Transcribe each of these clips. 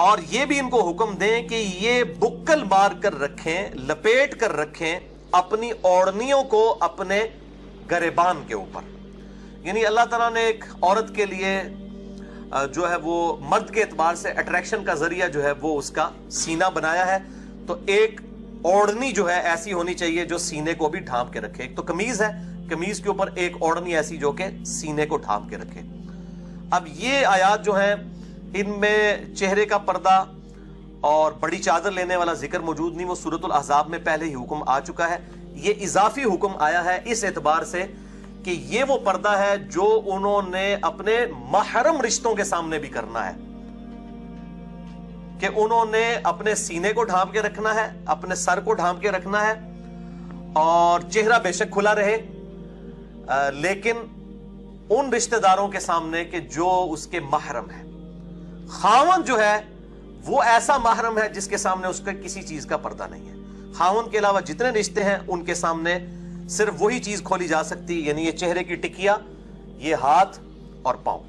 اور یہ بھی ان کو حکم دیں کہ یہ بکل مار کر رکھیں، لپیٹ کر رکھیں اپنی اوڑنیوں کو اپنے گریبان کے اوپر. یعنی اللہ تعالیٰ نے ایک عورت کے لیے جو ہے وہ مرد کے اعتبار سے اٹریکشن کا ذریعہ جو ہے وہ اس کا سینہ بنایا ہے. تو ایک اوڑنی جو ہے ایسی ہونی چاہیے جو سینے کو بھی ڈھانپ کے رکھے. ایک تو قمیض ہے، قمیض کے اوپر ایک اوڑنی ایسی جو کہ سینے کو ڈھانپ کے رکھے. اب یہ آیات جو ہیں ان میں چہرے کا پردہ اور بڑی چادر لینے والا ذکر موجود نہیں، وہ سورۃ الاحزاب میں پہلے ہی حکم آ چکا ہے. یہ اضافی حکم آیا ہے اس اعتبار سے کہ یہ وہ پردہ ہے جو انہوں نے اپنے محرم رشتوں کے سامنے بھی کرنا ہے، کہ انہوں نے اپنے سینے کو ڈھانپ کے رکھنا ہے، اپنے سر کو ڈھانپ کے رکھنا ہے، اور چہرہ بے شک کھلا رہے لیکن ان رشتہ داروں کے سامنے کہ جو اس کے محرم ہے. خاوند جو ہے وہ ایسا محرم ہے جس کے سامنے اس کا کسی چیز کا پردہ نہیں ہے. خاوند کے علاوہ جتنے رشتے ہیں ان کے سامنے صرف وہی چیز کھولی جا سکتی، یعنی یہ چہرے کی ٹکیا، یہ ہاتھ اور پاؤں.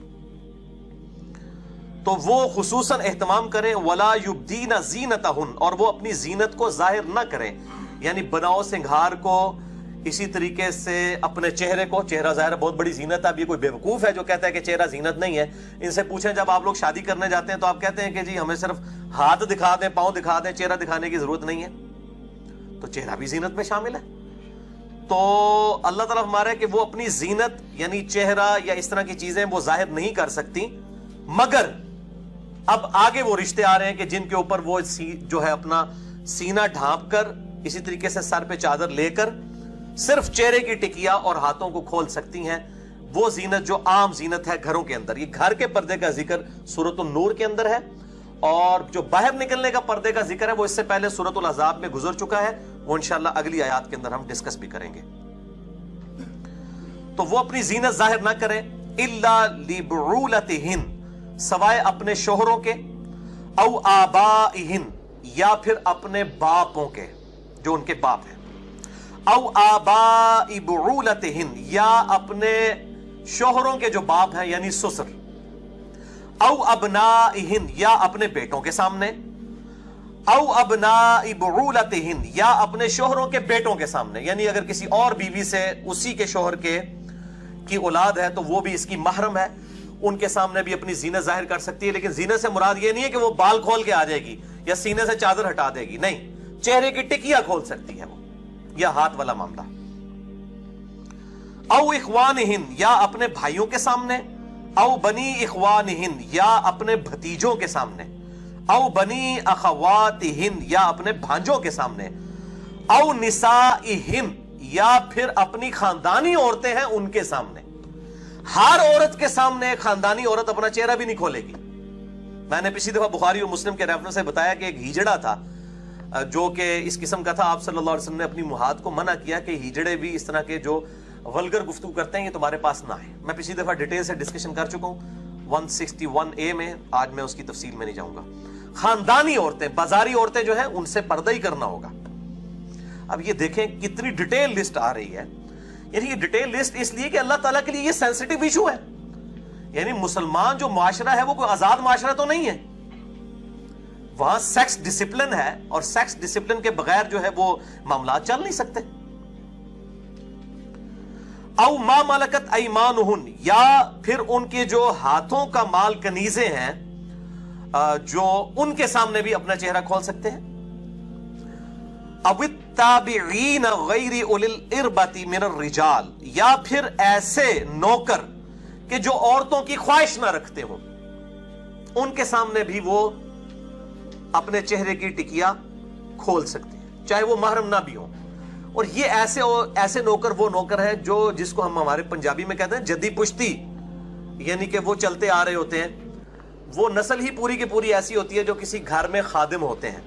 تو وہ خصوصاً اہتمام کریں. وَلَا يُبْدِينَ زِينَتَهُنَّ، اور وہ اپنی زینت کو ظاہر نہ کریں، یعنی بناؤ سنگھار کو، اسی طریقے سے اپنے چہرے کو. چہرہ ظاہر بہت بڑی زینت ہے. اب یہ کوئی بیوقوف ہے جو کہتا ہے کہ چہرہ زینت نہیں ہے؟ ان سے پوچھیں جب آپ لوگ شادی کرنے جاتے ہیں تو آپ کہتے ہیں کہ جی ہمیں صرف ہاتھ دکھا دیں، پاؤں دکھا دیں، چہرہ دکھانے کی ضرورت نہیں ہے. تو چہرہ بھی زینت میں شامل ہے. تو اللہ تعالیٰ ہمارا ہے کہ وہ اپنی زینت یعنی چہرہ یا اس طرح کی چیزیں وہ ظاہر نہیں کر سکتی، مگر اب آگے وہ رشتے آ رہے ہیں کہ جن کے اوپر وہ جو ہے اپنا سینہ ڈھانپ کر، اسی طریقے سے سر پہ چادر لے کر صرف چہرے کی ٹکیا اور ہاتھوں کو کھول سکتی ہیں. وہ زینت جو عام زینت ہے گھروں کے اندر، یہ گھر کے پردے کا ذکر سورۃ النور کے اندر ہے، اور جو باہر نکلنے کا پردے کا ذکر ہے وہ اس سے پہلے سورۃ الاحزاب میں گزر چکا ہے. وہ انشاءاللہ اگلی آیات کے اندر ہم ڈسکس بھی کریں گے. تو وہ اپنی زینت ظاہر نہ کریں الا لبعولتہن، سوائے اپنے شوہروں کے، او آبائہن، یا پھر اپنے باپوں کے جو ان کے باپ ہیں، او آباء بعولتہن، یا اپنے شوہروں کے جو باپ ہیں یعنی سسر، او ابنائہن، یا اپنے بیٹوں کے سامنے، او ابناء بعولتہن، یا اپنے شوہروں کے بیٹوں کے سامنے. یعنی اگر کسی اور بیوی سے اسی کے شوہر کی اولاد ہے تو وہ بھی اس کی محرم ہے، ان کے سامنے بھی اپنی زینت ظاہر کر سکتی ہے. لیکن زینت سے مراد یہ نہیں ہے کہ وہ بال کھول کے آ جائے گی یا سینے سے چادر ہٹا دے گی، نہیں، چہرے کی ٹکیا کھول سکتی ہے وہ، یا ہاتھ والا معاملہ. او اخوانہن، یا اپنے بھائیوں کے سامنے، او بنی اخوانہن، یا اپنے بھتیجوں کے سامنے، او بنی اخواتہن، یا اپنے بھانجوں کے سامنے، او نسائہن، یا پھر اپنی خاندانی عورتیں ہیں ان کے سامنے. ہر عورت کے سامنے ایک خاندانی عورت اپنا چہرہ بھی نہیں کھولے گی. میں نے پچھلی دفعہ بخاری اور مسلم کے ریفرنس سے بتایا کہ ایک ہیجڑا تھا جو کہ اس قسم کا تھا. آپ صلی اللہ علیہ وسلم نے اپنی محات کو منع کیا کہ ہیجڑے بھی اس طرح کے جو ولگر گفتگو کرتے ہیں یہ تمہارے پاس نہ آئے. میں پچھلی دفعہ ڈیٹیل سے ڈسکشن کر چکا ہوں 161A میں، آج میں اس کی تفصیل میں نہیں جاؤں گا. خاندانی عورتیں، بازاری عورتیں جو ہیں ان سے پردہ ہی کرنا ہوگا. اب یہ دیکھیں کتنی ڈیٹیل لسٹ آ رہی ہے. یعنی یہ ڈیٹیل لسٹ اس لیے کہ اللہ تعالیٰ کے لیے یہ سینسٹیو ایشو ہے. یعنی مسلمان جو معاشرہ ہے وہ کوئی آزاد معاشرہ تو نہیں ہے، وہاں سیکس ڈسپلن ہے، اور سیکس ڈسپلن کے بغیر جو ہے وہ معاملات چل نہیں سکتے. او ما ملکت ایمانہن، یا پھر ان کے جو ہاتھوں کا مال کنیزیں ہیں جو ان کے سامنے بھی اپنا چہرہ کھول سکتے ہیں. او التابعین غیر اولی الاربۃ من الرجال، یا پھر ایسے نوکر کہ جو عورتوں کی خواہش نہ رکھتے ہوں ان کے سامنے بھی وہ اپنے چہرے کی ٹکیا کھول سکتے ہیں چاہے وہ محرم نہ بھی ہوں. اور یہ ایسے نوکر وہ نوکر ہیں جو جس کو ہم ہمارے پنجابی میں کہتے ہیں جدی پشتی، یعنی کہ وہ چلتے آ رہے ہوتے ہیں. وہ نسل ہی پوری کی پوری ایسی ہوتی ہے جو کسی گھر میں خادم ہوتے ہیں.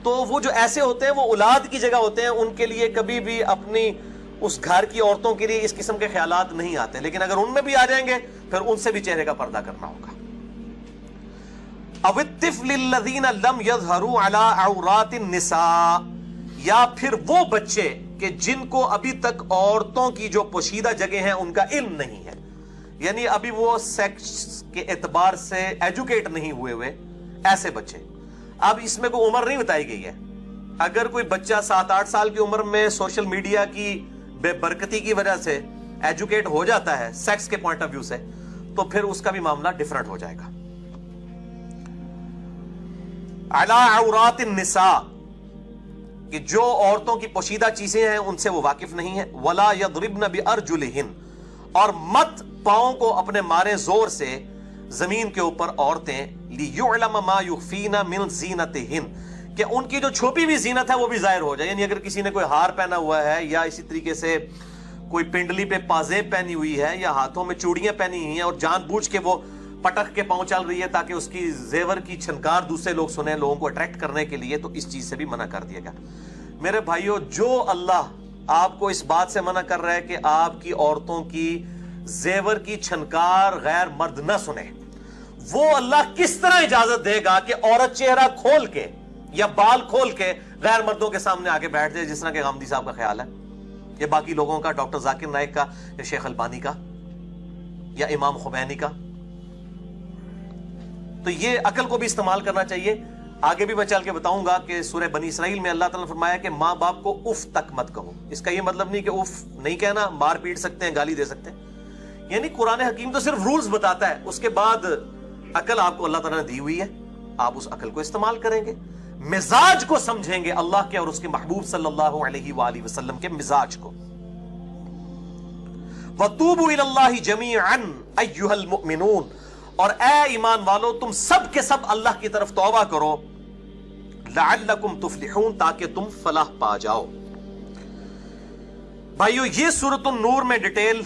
تو وہ جو ایسے ہوتے ہیں وہ اولاد کی جگہ ہوتے ہیں، ان کے لیے کبھی بھی اپنی اس گھر کی عورتوں کے لیے اس قسم کے خیالات نہیں آتے. لیکن اگر ان میں بھی آ جائیں گے پھر ان سے بھی چہرے کا پردہ کرنا ہوگا. او الطفل الذین لم یظہروا علی عورات النساء، یا پھر وہ بچے کہ جن کو ابھی تک عورتوں کی جو پوشیدہ جگہ ہیں ان کا علم نہیں ہے، یعنی ابھی وہ سیکس کے اعتبار سے ایجوکیٹ نہیں ہوئے، ایسے بچے. اب اس میں کوئی عمر نہیں بتائی گئی ہے. اگر کوئی بچہ 7-8 سال کی عمر میں سوشل میڈیا کی بے برکتی کی وجہ سے ایجوکیٹ ہو جاتا ہے سیکس کے پوائنٹ آف ویو سے, تو پھر اس کا بھی معاملہ ڈیفرنٹ ہو جائے گا. علی عورات النساء, کہ جو عورتوں کی پوشیدہ چیزیں ہیں ان سے وہ واقف نہیں ہے. ولا یضربن بارجلہن, اور مت پاؤں کو اپنے مارے زور سے زمین کے اوپر عورتیں, لیعلم ما یخفین من زینتہن, کہ ان کی جو چھپی ہوئی زینت ہے وہ بھی ظاہر ہو جائے. یعنی اگر کسی نے کوئی ہار پہنا ہوا ہے یا اسی طریقے سے کوئی پنڈلی پہ پازیب پہنی ہوئی ہے یا ہاتھوں میں چوڑیاں پہنی ہوئی ہیں اور جان بوجھ کے وہ پٹک کے پاؤں چل رہی ہے تاکہ اس کی زیور کی چھنکار دوسرے لوگ سنیں, لوگوں کو اٹریکٹ کرنے کے لیے, تو اس چیز سے بھی منع کر دیا گیا. میرے بھائیوں, جو اللہ آپ کو اس بات سے منع کر رہا ہے کہ آپ کی عورتوں کی زیور کی چھنکار غیر مرد نہ سنیں, وہ اللہ کس طرح اجازت دے گا کہ عورت چہرہ کھول کے یا بال کھول کے غیر مردوں کے سامنے آگے بیٹھ جائے, جس طرح کہ غامدی صاحب کا خیال ہے, یا باقی لوگوں کا, ڈاکٹر ذاکر نائک کا, یا شیخ البانی کا, یا امام خمینی کا. تو یہ عقل کو بھی استعمال کرنا چاہیے. آگے بھی میں چل کے بتاؤں گا کہ سورہ بنی اسرائیل میں اللہ تعالیٰ نے فرمایا کہ ماں باپ کو اف تک مت کہو. اس کا یہ مطلب نہیں کہ اف نہیں کہنا, مار پیٹ سکتے ہیں, گالی دے سکتے ہیں. یعنی قرآن حکیم تو صرف رولز بتاتا ہے, اس کے بعد عقل آپ کو اللہ تعالیٰ نے دی ہوئی ہے, آپ اس عقل کو استعمال کریں گے, مزاج کو سمجھیں گے اللہ کے اور اس کے محبوب صلی اللہ علیہ وآلہ وسلم کے مزاج کو. وَتُوبُوا إِلَى اللَّهِ جَمِيعًا أَيُّهَا الْمُؤْمِنُونَ, اور اے ایمان والو تم سب کے سب اللہ کی طرف توبہ کرو, لعلکم تفلحون, تاکہ تم فلاح پا جاؤ. بھائیو, یہ سورۃ النور میں ڈیٹیل